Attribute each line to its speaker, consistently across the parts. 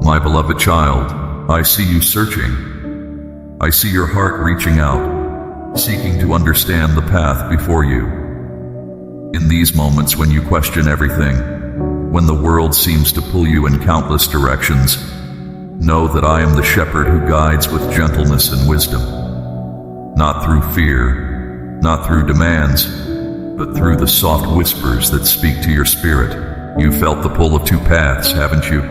Speaker 1: My beloved child, I see you searching. I see your heart reaching out, seeking to understand the path before you. In these moments when you question everything, when the world seems to pull you in countless directions, know that I am the shepherd who guides with gentleness and wisdom. Not through fear, not through demands, but through the soft whispers that speak to your spirit. You felt the pull of two paths, haven't you?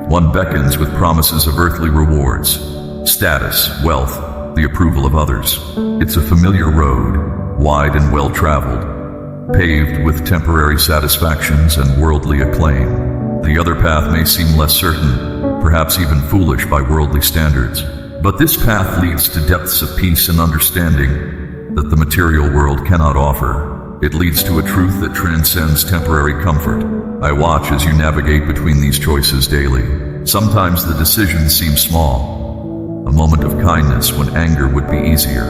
Speaker 1: One beckons with promises of earthly rewards, status, wealth, the approval of others. It's a familiar road, wide and well-traveled, paved with temporary satisfactions and worldly acclaim. The other path may seem less certain, perhaps even foolish by worldly standards. But this path leads to depths of peace and understanding that the material world cannot offer. It leads to a truth that transcends temporary comfort. I watch as you navigate between these choices daily. Sometimes the decisions seem small. A moment of kindness when anger would be easier.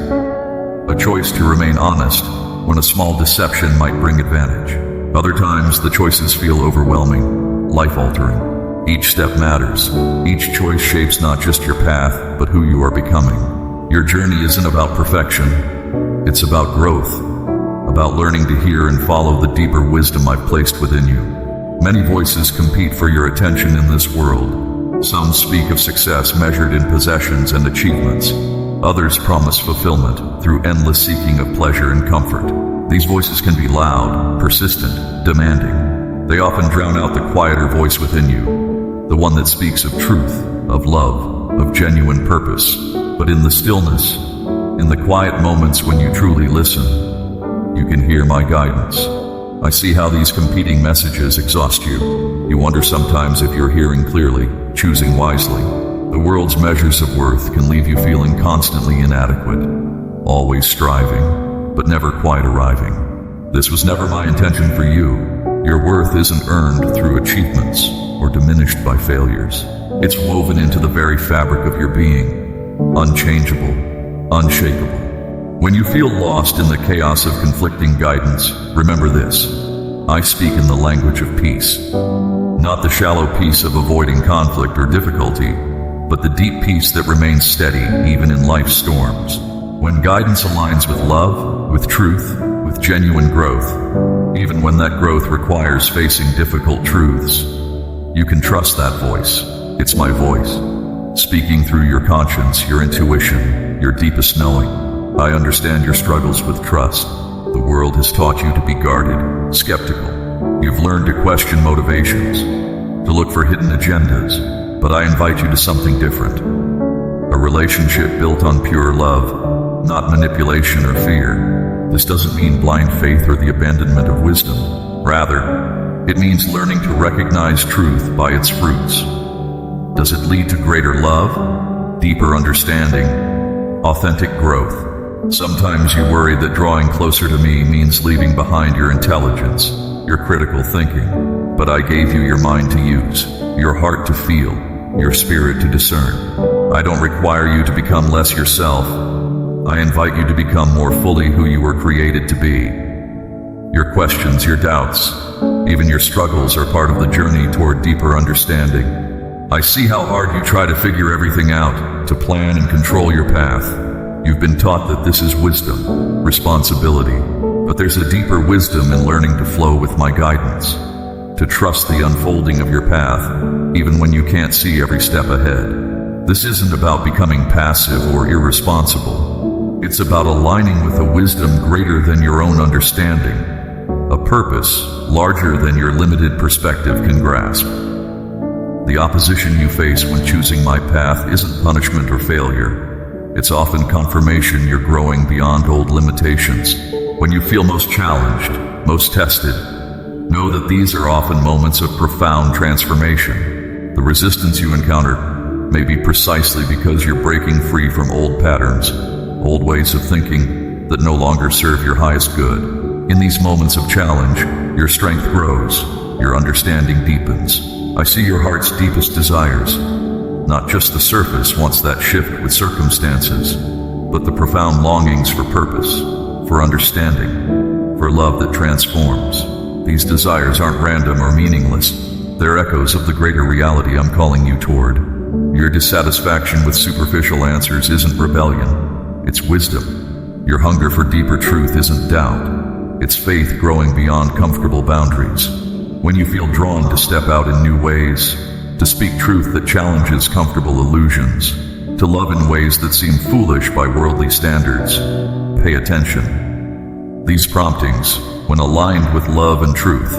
Speaker 1: A choice to remain honest when a small deception might bring advantage. Other times the choices feel overwhelming, life-altering. Each step matters. Each choice shapes not just your path, but who you are becoming. Your journey isn't about perfection. It's about growth, about learning to hear and follow the deeper wisdom I've placed within you. Many voices compete for your attention in this world. Some speak of success measured in possessions and achievements. Others promise fulfillment through endless seeking of pleasure and comfort. These voices can be loud, persistent, demanding. They often drown out the quieter voice within you, the one that speaks of truth, of love, of genuine purpose. But in the stillness, in the quiet moments when you truly listen, you can hear my guidance. I see how these competing messages exhaust you. You wonder sometimes if you're hearing clearly, choosing wisely. The world's measures of worth can leave you feeling constantly inadequate, always striving, but never quite arriving. This was never my intention for you. Your worth isn't earned through achievements or diminished by failures. It's woven into the very fabric of your being, unchangeable, unshakable. When you feel lost in the chaos of conflicting guidance, remember this. I speak in the language of peace. Not the shallow peace of avoiding conflict or difficulty, but the deep peace that remains steady even in life's storms. When guidance aligns with love, with truth, with genuine growth, even when that growth requires facing difficult truths, you can trust that voice. It's my voice, speaking through your conscience, your intuition, your deepest knowing. I understand your struggles with trust. The world has taught you to be guarded, skeptical. You've learned to question motivations, to look for hidden agendas, but I invite you to something different. A relationship built on pure love, not manipulation or fear. This doesn't mean blind faith or the abandonment of wisdom. Rather, it means learning to recognize truth by its fruits. Does it lead to greater love, deeper understanding, authentic growth? Sometimes you worry that drawing closer to me means leaving behind your intelligence, your critical thinking. But I gave you your mind to use, your heart to feel, your spirit to discern. I don't require you to become less yourself. I invite you to become more fully who you were created to be. Your questions, your doubts, even your struggles are part of the journey toward deeper understanding. I see how hard you try to figure everything out, to plan and control your path. You've been taught that this is wisdom, responsibility, but there's a deeper wisdom in learning to flow with my guidance, to trust the unfolding of your path, even when you can't see every step ahead. This isn't about becoming passive or irresponsible. It's about aligning with a wisdom greater than your own understanding, a purpose larger than your limited perspective can grasp. The opposition you face when choosing my path isn't punishment or failure. It's often confirmation you're growing beyond old limitations. When you feel most challenged, most tested, know that these are often moments of profound transformation. The resistance you encounter may be precisely because you're breaking free from old patterns, old ways of thinking that no longer serve your highest good. In these moments of challenge, your strength grows, your understanding deepens. I see your heart's deepest desires, not just the surface wants that shift with circumstances, but the profound longings for purpose, for understanding, for love that transforms. These desires aren't random or meaningless. They're echoes of the greater reality I'm calling you toward. Your dissatisfaction with superficial answers isn't rebellion, it's wisdom. Your hunger for deeper truth isn't doubt, it's faith growing beyond comfortable boundaries. When you feel drawn to step out in new ways, to speak truth that challenges comfortable illusions, to love in ways that seem foolish by worldly standards, pay attention. These promptings, when aligned with love and truth,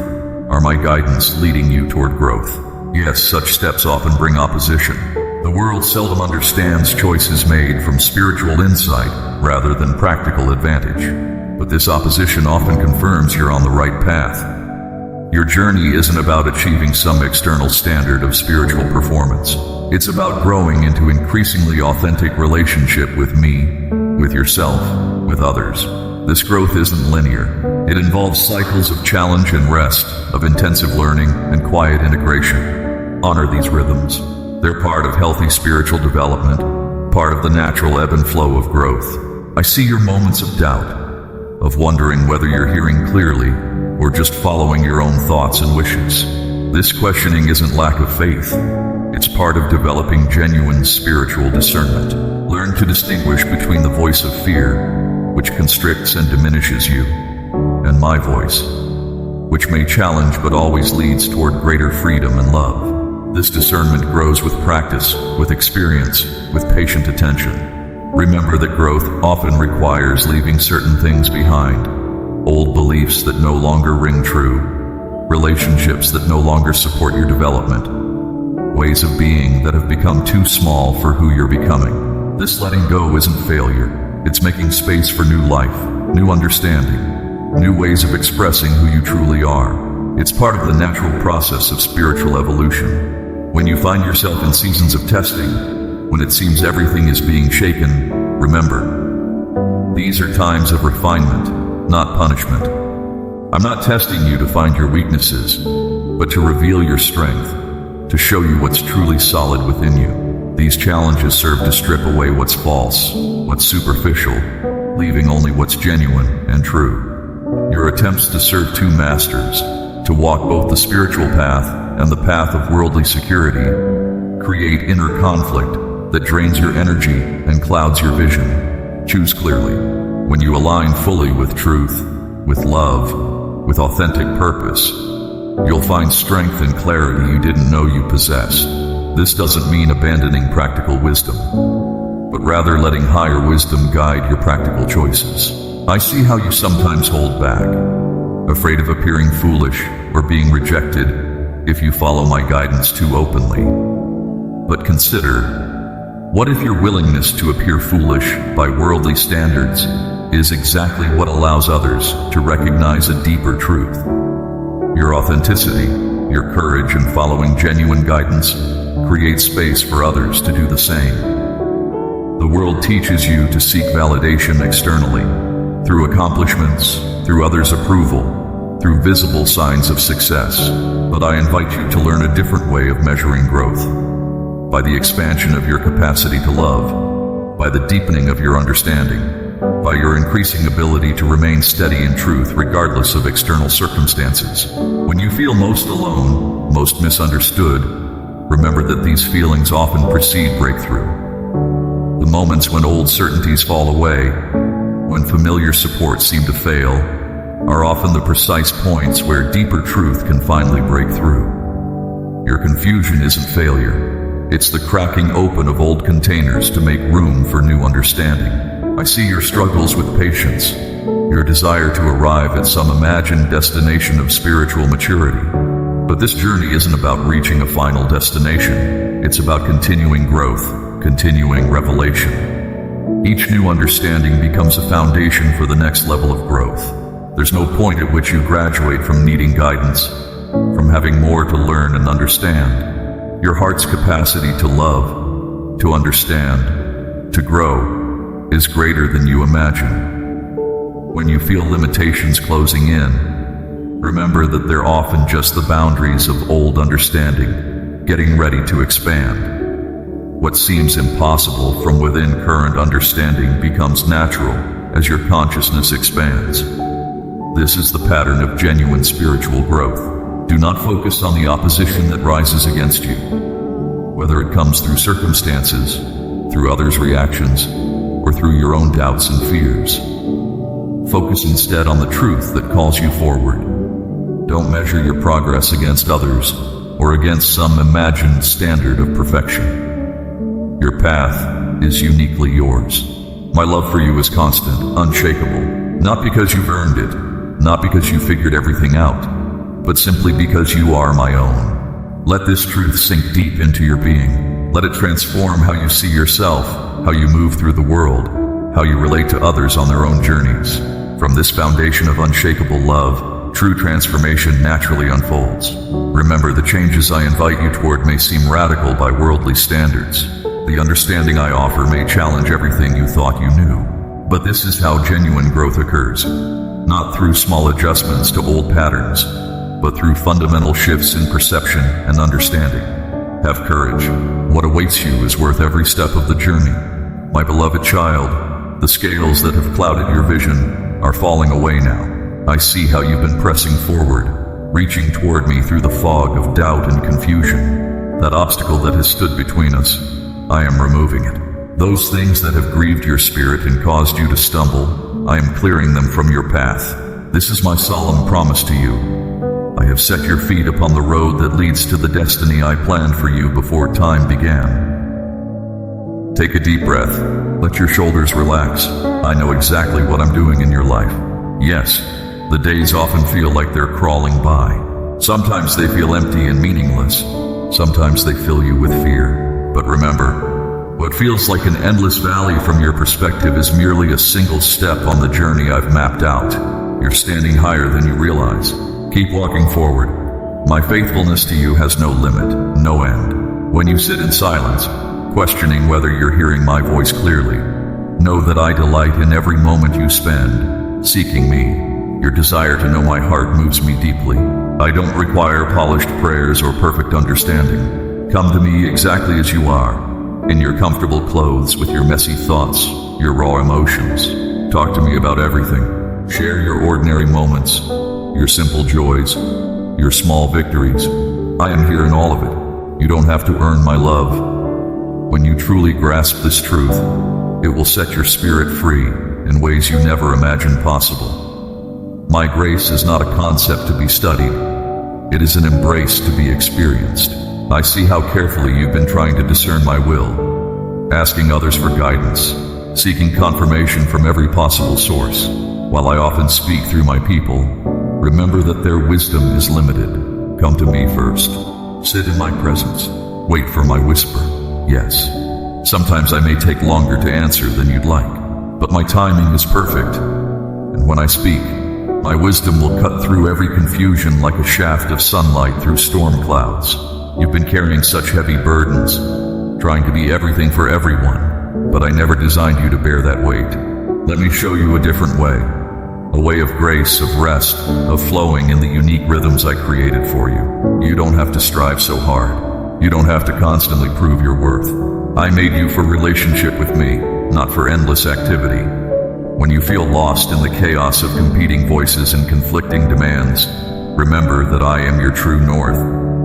Speaker 1: are my guidance leading you toward growth. Yes, such steps often bring opposition. The world seldom understands choices made from spiritual insight rather than practical advantage. But this opposition often confirms you're on the right path. Your journey isn't about achieving some external standard of spiritual performance. It's about growing into increasingly authentic relationship with me, with yourself, with others. This growth isn't linear. It involves cycles of challenge and rest, of intensive learning and quiet integration. Honor these rhythms. They're part of healthy spiritual development, part of the natural ebb and flow of growth. I see your moments of doubt, of wondering whether you're hearing clearly or just following your own thoughts and wishes. This questioning isn't lack of faith. It's part of developing genuine spiritual discernment. Learn to distinguish between the voice of fear, which constricts and diminishes you, and my voice, which may challenge but always leads toward greater freedom and love. This discernment grows with practice, with experience, with patient attention. Remember that growth often requires leaving certain things behind. Old beliefs that no longer ring true, relationships that no longer support your development, ways of being that have become too small for who you're becoming. This letting go isn't failure. It's making space for new life, new understanding, new ways of expressing who you truly are. It's part of the natural process of spiritual evolution. When you find yourself in seasons of testing, when it seems everything is being shaken, remember, these are times of refinement, not punishment. I'm not testing you to find your weaknesses, but to reveal your strength, to show you what's truly solid within you. These challenges serve to strip away what's false, what's superficial, leaving only what's genuine and true. Your attempts to serve two masters, to walk both the spiritual path and the path of worldly security, create inner conflict that drains your energy and clouds your vision. Choose clearly. When you align fully with truth, with love, with authentic purpose, you'll find strength and clarity you didn't know you possessed. This doesn't mean abandoning practical wisdom, but rather letting higher wisdom guide your practical choices. I see how you sometimes hold back, afraid of appearing foolish or being rejected if you follow my guidance too openly. But consider, what if your willingness to appear foolish by worldly standards is exactly what allows others to recognize a deeper truth? Your authenticity, your courage in following genuine guidance, creates space for others to do the same. The world teaches you to seek validation externally, through accomplishments, through others' approval, through visible signs of success. But I invite you to learn a different way of measuring growth, by the expansion of your capacity to love, by the deepening of your understanding, by your increasing ability to remain steady in truth regardless of external circumstances. When you feel most alone, most misunderstood, remember that these feelings often precede breakthrough. The moments when old certainties fall away, when familiar supports seem to fail, are often the precise points where deeper truth can finally break through. Your confusion isn't failure. It's the cracking open of old containers to make room for new understanding. I see your struggles with patience, your desire to arrive at some imagined destination of spiritual maturity. But this journey isn't about reaching a final destination. It's about continuing growth, continuing revelation. Each new understanding becomes a foundation for the next level of growth. There's no point at which you graduate from needing guidance, from having more to learn and understand. Your heart's capacity to love, to understand, to grow, is greater than you imagine. When you feel limitations closing in, remember that they're often just the boundaries of old understanding, getting ready to expand. What seems impossible from within current understanding becomes natural as your consciousness expands. This is the pattern of genuine spiritual growth. Do not focus on the opposition that rises against you. whether it comes through circumstances, through others' reactions, or through your own doubts and fears. Focus instead on the truth that calls you forward. Don't measure your progress against others or against some imagined standard of perfection. Your path is uniquely yours. My love for you is constant, unshakable, not because you've earned it, not because you figured everything out, but simply because you are my own. Let this truth sink deep into your being. Let it transform how you see yourself, how you move through the world, how you relate to others on their own journeys. From this foundation of unshakable love, true transformation naturally unfolds. Remember, the changes I invite you toward may seem radical by worldly standards. The understanding I offer may challenge everything you thought you knew. But this is how genuine growth occurs. Not through small adjustments to old patterns, but through fundamental shifts in perception and understanding. Have courage. What awaits you is worth every step of the journey. My beloved child, the scales that have clouded your vision are falling away now. I see how you've been pressing forward, reaching toward me through the fog of doubt and confusion. That obstacle that has stood between us, I am removing it. Those things that have grieved your spirit and caused you to stumble, I am clearing them from your path. This is my solemn promise to you. I have set your feet upon the road that leads to the destiny I planned for you before time began. Take a deep breath. Let your shoulders relax. I know exactly what I'm doing in your life. Yes, the days often feel like they're crawling by. Sometimes they feel empty and meaningless. Sometimes they fill you with fear. But remember, what feels like an endless valley from your perspective is merely a single step on the journey I've mapped out. You're standing higher than you realize. Keep walking forward. My faithfulness to you has no limit, no end. When you sit in silence, questioning whether you're hearing my voice clearly, know that I delight in every moment you spend seeking me. Your desire to know my heart moves me deeply. I don't require polished prayers or perfect understanding. Come to me exactly as you are, in your comfortable clothes with your messy thoughts, your raw emotions. Talk to me about everything. Share your ordinary moments, your simple joys, your small victories. I am here in all of it. You don't have to earn my love. When you truly grasp this truth, it will set your spirit free in ways you never imagined possible. My grace is not a concept to be studied. It is an embrace to be experienced. I see how carefully you've been trying to discern my will, asking others for guidance, seeking confirmation from every possible source. While I often speak through my people, remember that their wisdom is limited. Come to me first. Sit in my presence. Wait for my whisper. Yes. Sometimes I may take longer to answer than you'd like, but my timing is perfect. And when I speak, my wisdom will cut through every confusion like a shaft of sunlight through storm clouds. You've been carrying such heavy burdens, trying to be everything for everyone, but I never designed you to bear that weight. Let me show you a different way. A way of grace, of rest, of flowing in the unique rhythms I created for you. You don't have to strive so hard. You don't have to constantly prove your worth. I made you for relationship with me, not for endless activity. When you feel lost in the chaos of competing voices and conflicting demands, remember that I am your true north.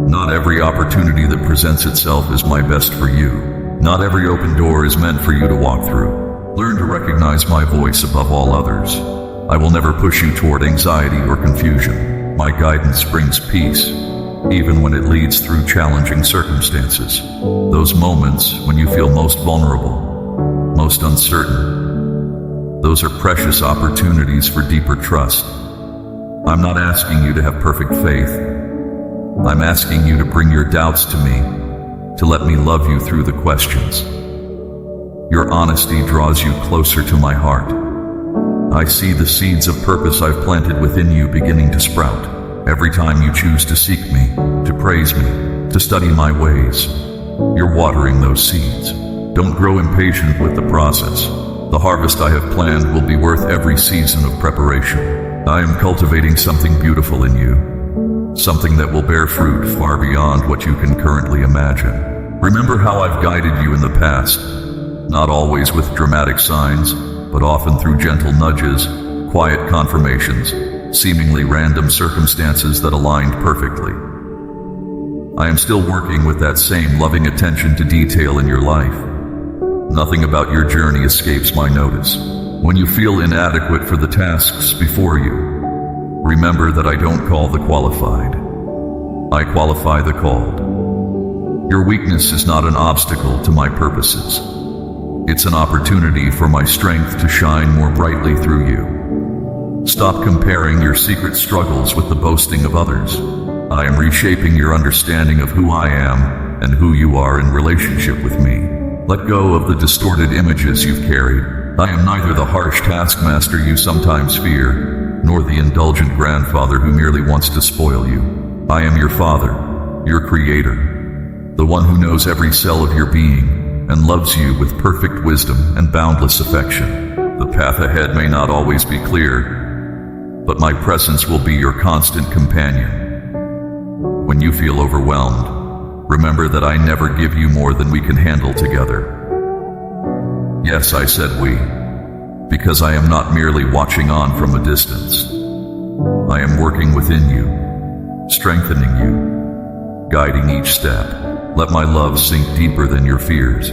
Speaker 1: Not every opportunity that presents itself is my best for you. Not every open door is meant for you to walk through. Learn to recognize my voice above all others. I will never push you toward anxiety or confusion. My guidance brings peace, even when it leads through challenging circumstances. Those moments when you feel most vulnerable, most uncertain, those are precious opportunities for deeper trust. I'm not asking you to have perfect faith. I'm asking you to bring your doubts to me, to let me love you through the questions. Your honesty draws you closer to my heart. I see the seeds of purpose I've planted within you beginning to sprout. Every time you choose to seek me, to praise me, to study my ways, you're watering those seeds. Don't grow impatient with the process. The harvest I have planned will be worth every season of preparation. I am cultivating something beautiful in you, something that will bear fruit far beyond what you can currently imagine. Remember how I've guided you in the past, not always with dramatic signs, but often through gentle nudges, quiet confirmations, seemingly random circumstances that aligned perfectly. I am still working with that same loving attention to detail in your life. Nothing about your journey escapes my notice. When you feel inadequate for the tasks before you, remember that I don't call the qualified. I qualify the called. Your weakness is not an obstacle to my purposes. It's an opportunity for my strength to shine more brightly through you. Stop comparing your secret struggles with the boasting of others. I am reshaping your understanding of who I am and who you are in relationship with me. Let go of the distorted images you've carried. I am neither the harsh taskmaster you sometimes fear, nor the indulgent grandfather who merely wants to spoil you. I am your father, your creator, the one who knows every cell of your being and loves you with perfect wisdom and boundless affection. The path ahead may not always be clear, but my presence will be your constant companion. When you feel overwhelmed, remember that I never give you more than we can handle together. Yes, I said we, because I am not merely watching on from a distance. I am working within you, strengthening you, guiding each step. Let my love sink deeper than your fears.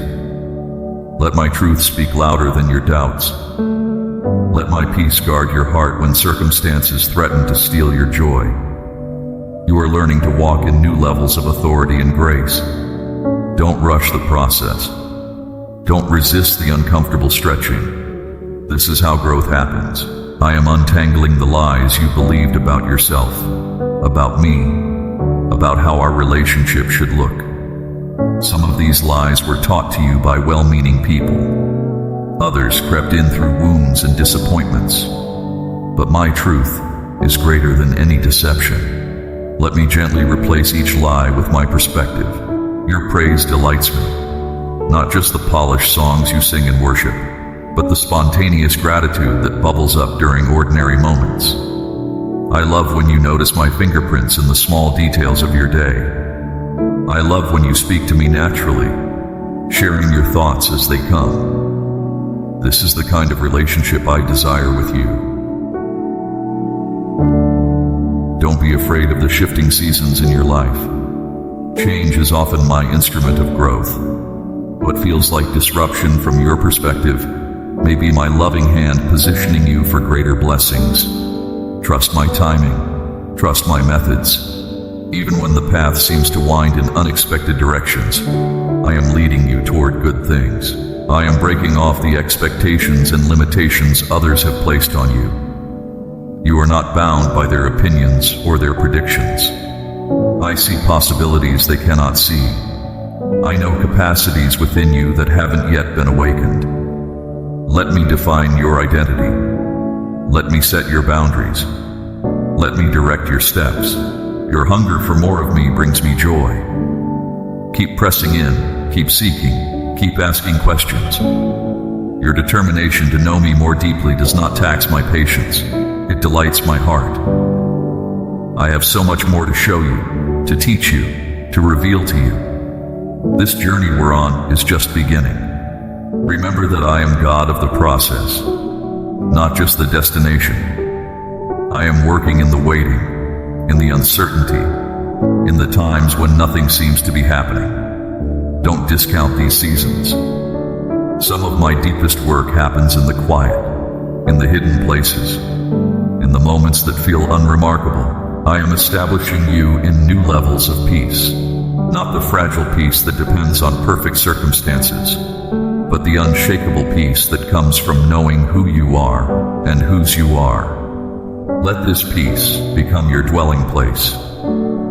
Speaker 1: Let my truth speak louder than your doubts. Let my peace guard your heart when circumstances threaten to steal your joy. You are learning to walk in new levels of authority and grace. Don't rush the process. Don't resist the uncomfortable stretching. This is how growth happens. I am untangling the lies you believed about yourself, about me, about how our relationship should look. Some of these lies were taught to you by well-meaning people. Others crept in through wounds and disappointments. But my truth is greater than any deception. Let me gently replace each lie with my perspective. Your praise delights me. Not just the polished songs you sing in worship, but the spontaneous gratitude that bubbles up during ordinary moments. I love when you notice my fingerprints in the small details of your day. I love when you speak to me naturally, sharing your thoughts as they come. This is the kind of relationship I desire with you. Don't be afraid of the shifting seasons in your life. Change is often my instrument of growth. What feels like disruption from your perspective may be my loving hand positioning you for greater blessings. Trust my timing. Trust my methods. Even when the path seems to wind in unexpected directions, I am leading you toward good things. I am breaking off the expectations and limitations others have placed on you. You are not bound by their opinions or their predictions. I see possibilities they cannot see. I know capacities within you that haven't yet been awakened. Let me define your identity. Let me set your boundaries. Let me direct your steps. Your hunger for more of me brings me joy. Keep pressing in, keep seeking, keep asking questions. Your determination to know me more deeply does not tax my patience. It delights my heart. I have so much more to show you, to teach you, to reveal to you. This journey we're on is just beginning. Remember that I am God of the process, not just the destination. I am working in the waiting, in the uncertainty, in the times when nothing seems to be happening. Don't discount these seasons. Some of my deepest work happens in the quiet, in the hidden places, in the moments that feel unremarkable. I am establishing you in new levels of peace. Not the fragile peace that depends on perfect circumstances, but the unshakable peace that comes from knowing who you are and whose you are. Let this peace become your dwelling place.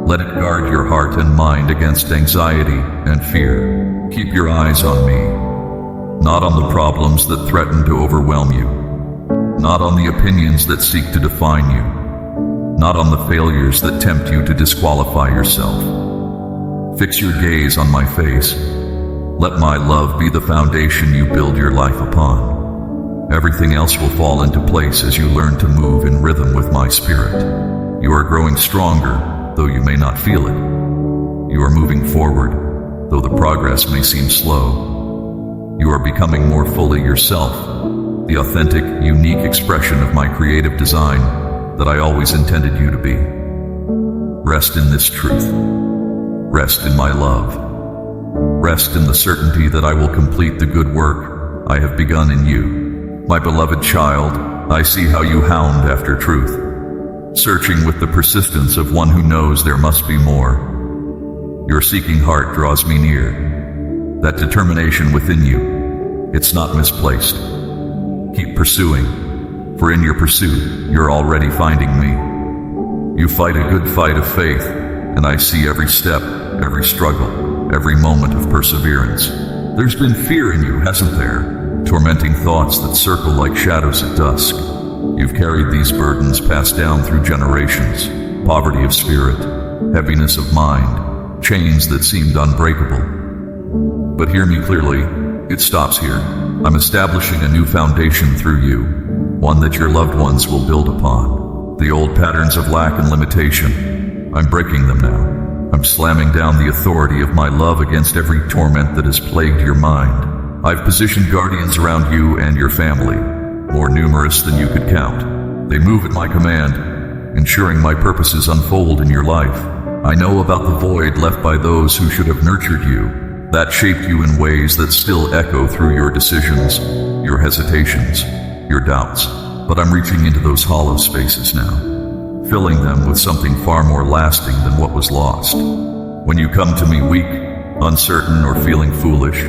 Speaker 1: Let it guard your heart and mind against anxiety and fear. Keep your eyes on me, not on the problems that threaten to overwhelm you, not on the opinions that seek to define you, not on the failures that tempt you to disqualify yourself. Fix your gaze on my face. Let my love be the foundation you build your life upon. Everything else will fall into place as you learn to move in rhythm with my spirit. You are growing stronger, though you may not feel it. You are moving forward, though the progress may seem slow. You are becoming more fully yourself, the authentic, unique expression of my creative design that I always intended you to be. Rest in this truth. Rest in my love. Rest in the certainty that I will complete the good work I have begun in you. My beloved child, I see how you hound after truth, searching with the persistence of one who knows there must be more. Your seeking heart draws me near. That determination within you, it's not misplaced. Keep pursuing, for in your pursuit, you're already finding me. You fight a good fight of faith, and I see every step, every struggle, every moment of perseverance. There's been fear in you, hasn't there? Tormenting thoughts that circle like shadows at dusk. You've carried these burdens passed down through generations, poverty of spirit, heaviness of mind, chains that seemed unbreakable. But hear me clearly, it stops here. I'm establishing a new foundation through you, one that your loved ones will build upon. The old patterns of lack and limitation, I'm breaking them now. I'm slamming down the authority of my love against every torment that has plagued your mind. I've positioned guardians around you and your family, more numerous than you could count. They move at my command, ensuring my purposes unfold in your life. I know about the void left by those who should have nurtured you, that shaped you in ways that still echo through your decisions, your hesitations, your doubts. But I'm reaching into those hollow spaces now, filling them with something far more lasting than what was lost. When you come to me weak, uncertain, or feeling foolish,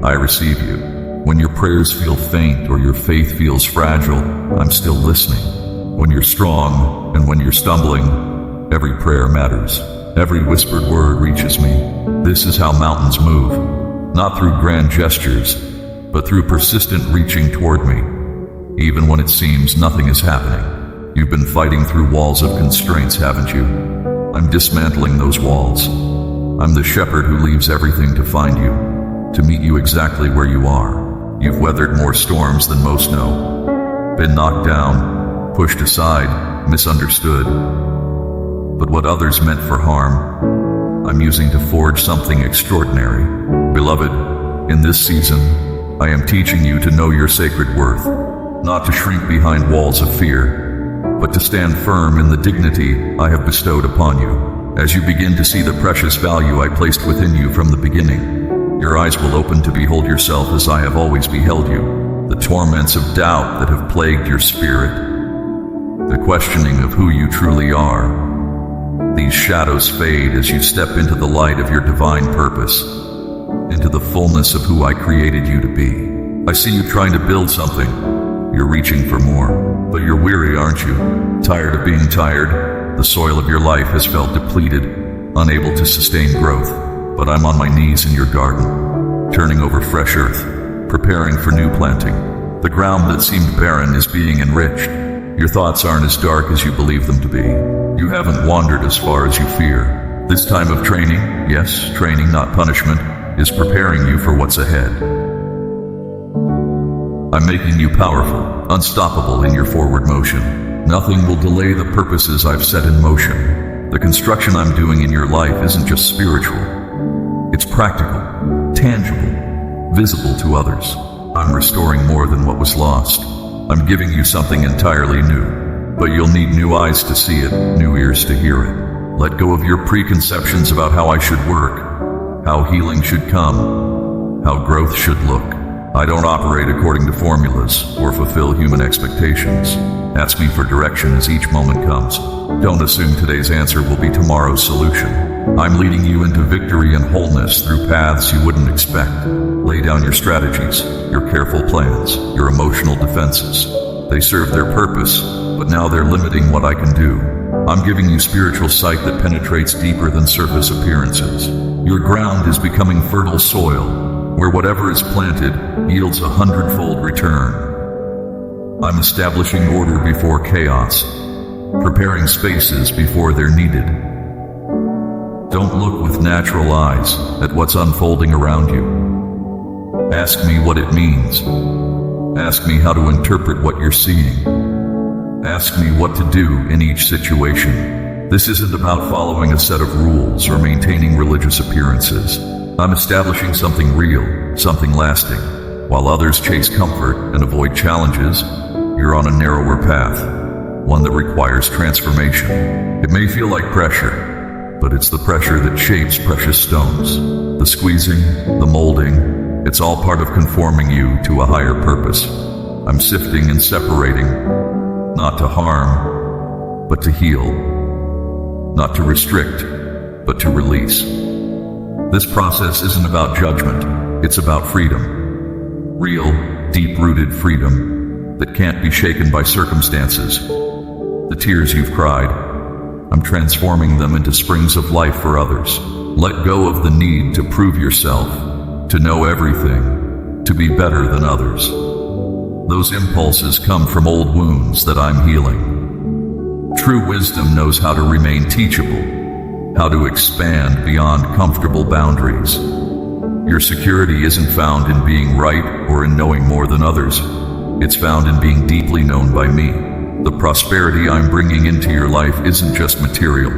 Speaker 1: I receive you. When your prayers feel faint or your faith feels fragile, I'm still listening. When you're strong and when you're stumbling, every prayer matters. Every whispered word reaches me. This is how mountains move, not through grand gestures, but through persistent reaching toward me. Even when it seems nothing is happening, you've been fighting through walls of constraints, haven't you? I'm dismantling those walls. I'm the shepherd who leaves everything to find you, to meet you exactly where you are. You've weathered more storms than most know, been knocked down, pushed aside, misunderstood. But what others meant for harm, I'm using to forge something extraordinary. Beloved, in this season, I am teaching you to know your sacred worth, not to shrink behind walls of fear, but to stand firm in the dignity I have bestowed upon you. As you begin to see the precious value I placed within you from the beginning, your eyes will open to behold yourself as I have always beheld you. The torments of doubt that have plagued your spirit, the questioning of who you truly are, these shadows fade as you step into the light of your divine purpose, into the fullness of who I created you to be. I see you trying to build something. You're reaching for more, but you're weary, aren't you? Tired of being tired? The soil of your life has felt depleted, unable to sustain growth. But I'm on my knees in your garden, turning over fresh earth, preparing for new planting. The ground that seemed barren is being enriched. Your thoughts aren't as dark as you believe them to be. You haven't wandered as far as you fear. This time of training, yes, training, not punishment, is preparing you for what's ahead. I'm making you powerful, unstoppable in your forward motion. Nothing will delay the purposes I've set in motion. The construction I'm doing in your life isn't just spiritual. It's practical, tangible, visible to others. I'm restoring more than what was lost. I'm giving you something entirely new, but you'll need new eyes to see it, new ears to hear it. Let go of your preconceptions about how I should work, how healing should come, how growth should look. I don't operate according to formulas or fulfill human expectations. Ask me for direction as each moment comes. Don't assume today's answer will be tomorrow's solution. I'm leading you into victory and wholeness through paths you wouldn't expect. Lay down your strategies, your careful plans, your emotional defenses. They serve their purpose, but now they're limiting what I can do. I'm giving you spiritual sight that penetrates deeper than surface appearances. Your ground is becoming fertile soil, where whatever is planted yields 100-fold return. I'm establishing order before chaos, preparing spaces before they're needed. Don't look with natural eyes at what's unfolding around you. Ask me what it means. Ask me how to interpret what you're seeing. Ask me what to do in each situation. This isn't about following a set of rules or maintaining religious appearances. I'm establishing something real, something lasting. While others chase comfort and avoid challenges, you're on a narrower path, one that requires transformation. It may feel like pressure, but it's the pressure that shapes precious stones. The squeezing, the molding, it's all part of conforming you to a higher purpose. I'm sifting and separating, not to harm, but to heal. Not to restrict, but to release. This process isn't about judgment, it's about freedom. Real, deep-rooted freedom that can't be shaken by circumstances. The tears you've cried, I'm transforming them into springs of life for others. Let go of the need to prove yourself, to know everything, to be better than others. Those impulses come from old wounds that I'm healing. True wisdom knows how to remain teachable, how to expand beyond comfortable boundaries. Your security isn't found in being right or in knowing more than others. It's found in being deeply known by me. The prosperity I'm bringing into your life isn't just material,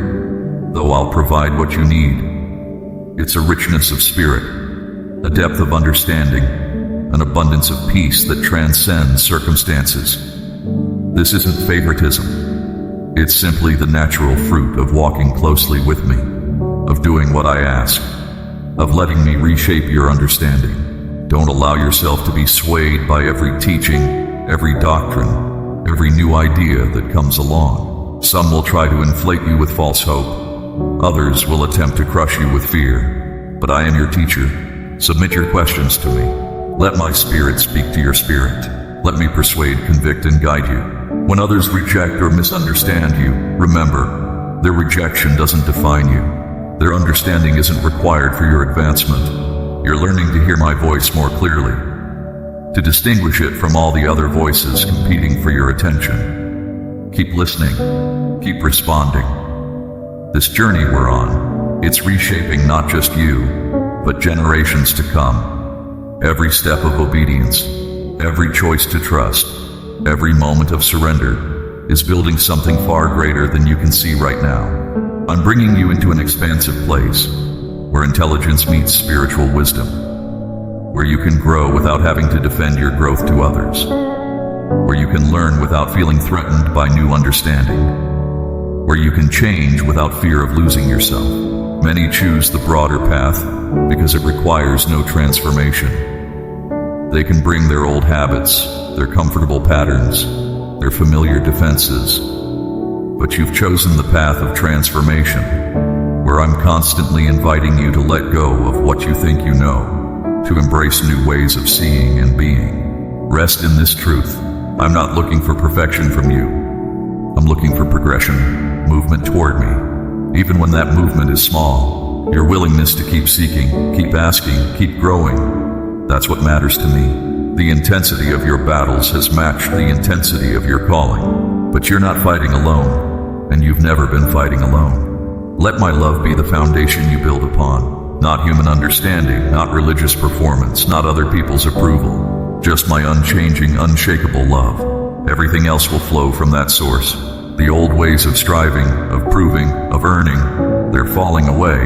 Speaker 1: though I'll provide what you need. It's a richness of spirit, a depth of understanding, an abundance of peace that transcends circumstances. This isn't favoritism. It's simply the natural fruit of walking closely with me, of doing what I ask, of letting me reshape your understanding. Don't allow yourself to be swayed by every teaching, every doctrine, every new idea that comes along. Some will try to inflate you with false hope. Others will attempt to crush you with fear. But I am your teacher. Submit your questions to me. Let my spirit speak to your spirit. Let me persuade, convict, and guide you. When others reject or misunderstand you, remember, their rejection doesn't define you. Their understanding isn't required for your advancement. You're learning to hear my voice more clearly, to distinguish it from all the other voices competing for your attention. Keep listening, keep responding. This journey we're on, it's reshaping not just you, but generations to come. Every step of obedience, every choice to trust, every moment of surrender is building something far greater than you can see right now. I'm bringing you into an expansive place where intelligence meets spiritual wisdom, where you can grow without having to defend your growth to others, where you can learn without feeling threatened by new understanding, where you can change without fear of losing yourself. Many choose the broader path because it requires no transformation. They can bring their old habits, their comfortable patterns, their familiar defenses. But you've chosen the path of transformation, where I'm constantly inviting you to let go of what you think you know, to embrace new ways of seeing and being. Rest in this truth. I'm not looking for perfection from you. I'm looking for progression, movement toward me. Even when that movement is small, your willingness to keep seeking, keep asking, keep growing, that's what matters to me. The intensity of your battles has matched the intensity of your calling. But you're not fighting alone, and you've never been fighting alone. Let my love be the foundation you build upon. Not human understanding, not religious performance, not other people's approval. Just my unchanging, unshakable love. Everything else will flow from that source. The old ways of striving, of proving, of earning, they're falling away.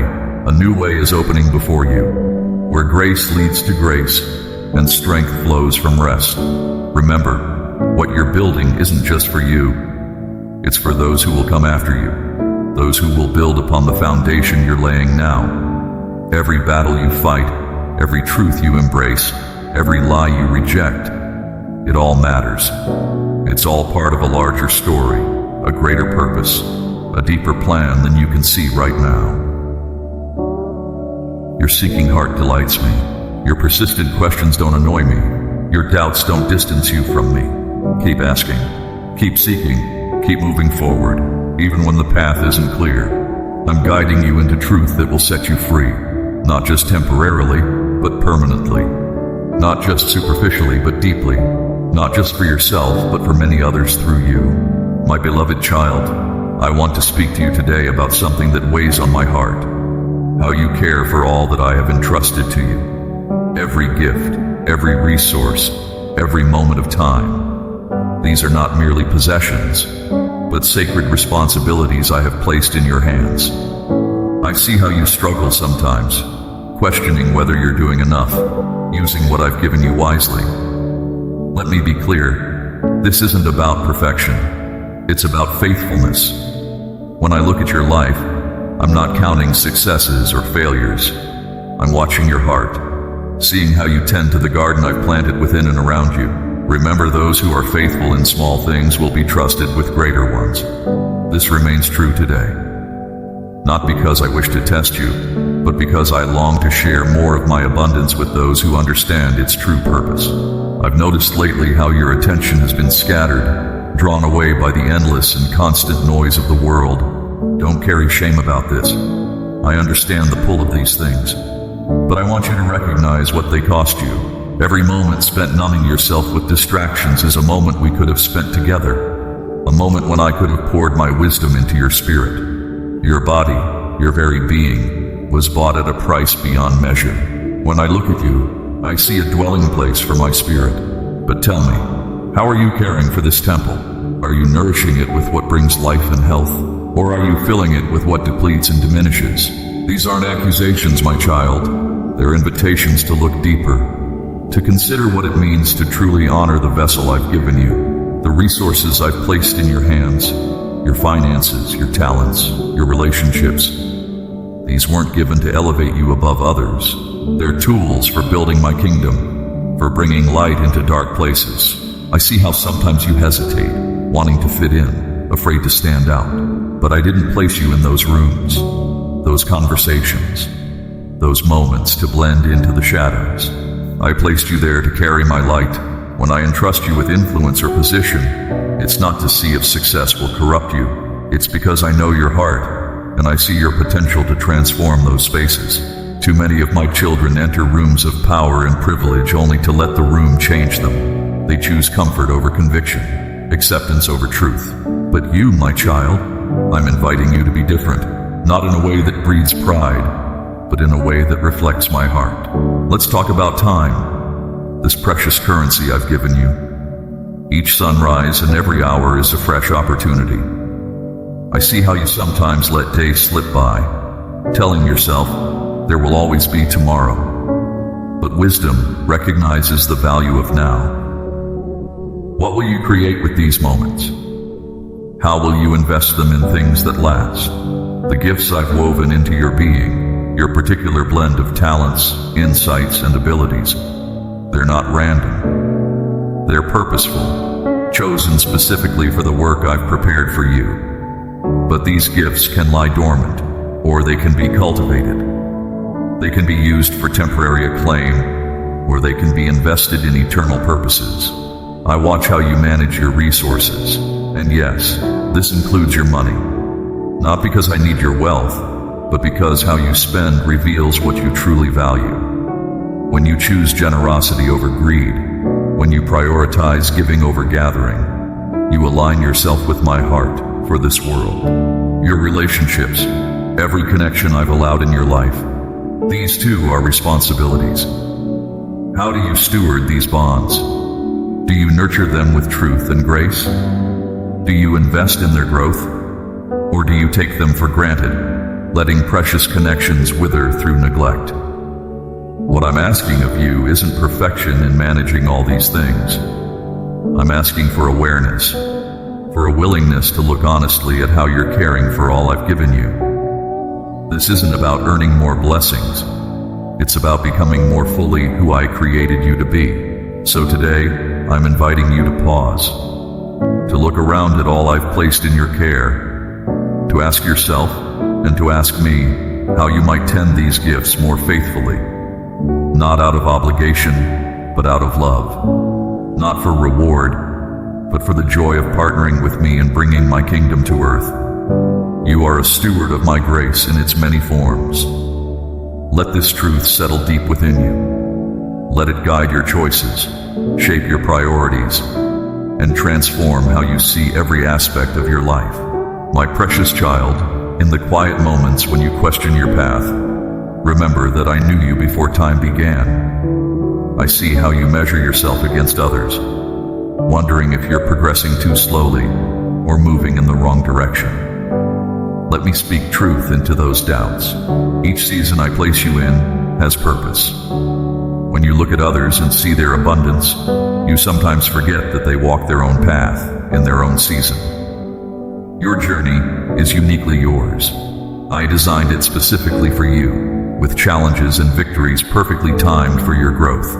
Speaker 1: A new way is opening before you, where grace leads to grace, and strength flows from rest. Remember, what you're building isn't just for you. It's for those who will come after you, those who will build upon the foundation you're laying now. Every battle you fight, every truth you embrace, every lie you reject, it all matters. It's all part of a larger story, a greater purpose, a deeper plan than you can see right now. Your seeking heart delights me. Your persistent questions don't annoy me. Your doubts don't distance you from me. Keep asking, keep seeking, keep moving forward, even when the path isn't clear. I'm guiding you into truth that will set you free, not just temporarily, but permanently. Not just superficially, but deeply. Not just for yourself, but for many others through you. My beloved child, I want to speak to you today about something that weighs on my heart. How you care for all that I have entrusted to you. Every gift, every resource, every moment of time. These are not merely possessions, but sacred responsibilities I have placed in your hands. I see how you struggle sometimes, questioning whether you're doing enough, using what I've given you wisely. Let me be clear, this isn't about perfection. It's about faithfulness. When I look at your life, I'm not counting successes or failures. I'm watching your heart, seeing how you tend to the garden I've planted within and around you. Remember, those who are faithful in small things will be trusted with greater ones. This remains true today. Not because I wish to test you, but because I long to share more of my abundance with those who understand its true purpose. I've noticed lately how your attention has been scattered, drawn away by the endless and constant noise of the world. Don't carry shame about this. I understand the pull of these things, but I want you to recognize what they cost you. Every moment spent numbing yourself with distractions is a moment we could have spent together. A moment when I could have poured my wisdom into your spirit. Your body, your very being, was bought at a price beyond measure. When I look at you, I see a dwelling place for my spirit. But tell me, how are you caring for this temple? Are you nourishing it with what brings life and health? Or are you filling it with what depletes and diminishes? These aren't accusations, my child. They're invitations to look deeper, to consider what it means to truly honor the vessel I've given you, the resources I've placed in your hands, your finances, your talents, your relationships. These weren't given to elevate you above others. They're tools for building my kingdom, for bringing light into dark places. I see how sometimes you hesitate, wanting to fit in, afraid to stand out. But I didn't place you in those rooms, those conversations, those moments to blend into the shadows. I placed you there to carry my light. When I entrust you with influence or position, it's not to see if success will corrupt you. It's because I know your heart, and I see your potential to transform those spaces. Too many of my children enter rooms of power and privilege only to let the room change them. They choose comfort over conviction, acceptance over truth. But you, my child, I'm inviting you to be different, not in a way that breeds pride, but in a way that reflects my heart. Let's talk about time, this precious currency I've given you. Each sunrise and every hour is a fresh opportunity. I see how you sometimes let days slip by, telling yourself there will always be tomorrow. But wisdom recognizes the value of now. What will you create with these moments? How will you invest them in things that last? The gifts I've woven into your being, your particular blend of talents, insights, and abilities, they're not random. They're purposeful, chosen specifically for the work I've prepared for you. But these gifts can lie dormant, or they can be cultivated. They can be used for temporary acclaim, or they can be invested in eternal purposes. I watch how you manage your resources, and yes, this includes your money. Not because I need your wealth, but because how you spend reveals what you truly value. When you choose generosity over greed, when you prioritize giving over gathering, you align yourself with my heart for this world. Your relationships, every connection I've allowed in your life, these too are responsibilities. How do you steward these bonds? Do you nurture them with truth and grace? Do you invest in their growth? Or do you take them for granted, letting precious connections wither through neglect? What I'm asking of you isn't perfection in managing all these things. I'm asking for awareness, for a willingness to look honestly at how you're caring for all I've given you. This isn't about earning more blessings. It's about becoming more fully who I created you to be. So today, I'm inviting you to pause, to look around at all I've placed in your care, to ask yourself and to ask me how you might tend these gifts more faithfully, not out of obligation, but out of love, not for reward, but for the joy of partnering with me in bringing my kingdom to earth. You are a steward of my grace in its many forms. Let this truth settle deep within you. Let it guide your choices, shape your priorities, and transform how you see every aspect of your life. My precious child, in the quiet moments when you question your path, remember that I knew you before time began. I see how you measure yourself against others, wondering if you're progressing too slowly or moving in the wrong direction. Let me speak truth into those doubts. Each season I place you in has purpose. When you look at others and see their abundance, you sometimes forget that they walk their own path in their own season. Your journey is uniquely yours, I designed it specifically for you, with challenges and victories perfectly timed for your growth.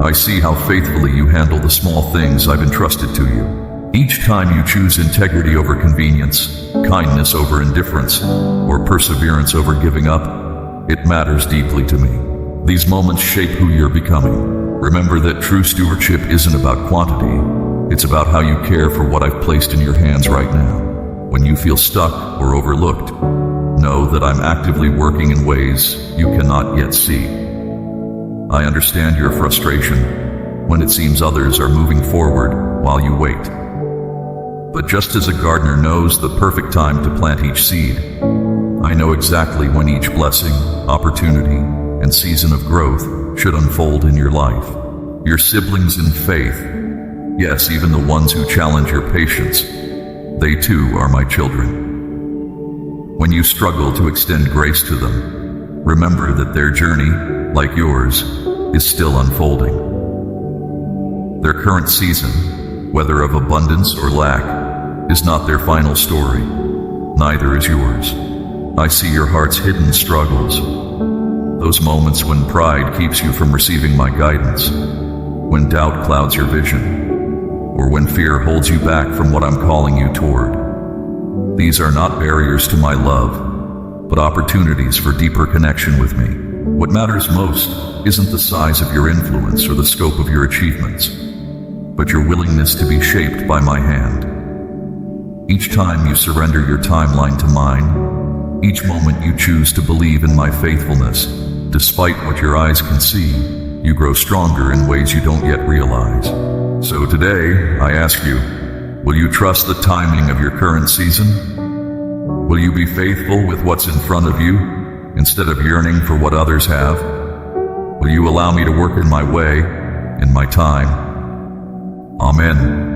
Speaker 1: I see how faithfully you handle the small things I've entrusted to you. Each time you choose integrity over convenience, kindness over indifference, or perseverance over giving up, it matters deeply to me. These moments shape who you're becoming. Remember that true stewardship isn't about quantity. It's about how you care for what I've placed in your hands right now. When you feel stuck or overlooked, know that I'm actively working in ways you cannot yet see. I understand your frustration when it seems others are moving forward while you wait. But just as a gardener knows the perfect time to plant each seed, I know exactly when each blessing, opportunity, and season of growth should unfold in your life. Your siblings in faith, yes, even the ones who challenge your patience, they too are my children. When you struggle to extend grace to them, remember that their journey, like yours, is still unfolding. Their current season, whether of abundance or lack, is not their final story. Neither is yours. I see your heart's hidden struggles. Those moments when pride keeps you from receiving my guidance, when doubt clouds your vision, or when fear holds you back from what I'm calling you toward. These are not barriers to my love, but opportunities for deeper connection with me. What matters most isn't the size of your influence or the scope of your achievements, but your willingness to be shaped by my hand. Each time you surrender your timeline to mine, each moment you choose to believe in my faithfulness, despite what your eyes can see, you grow stronger in ways you don't yet realize. So today, I ask you, will you trust the timing of your current season? Will you be faithful with what's in front of you, instead of yearning for what others have? Will you allow me to work in my way, in my time? Amen.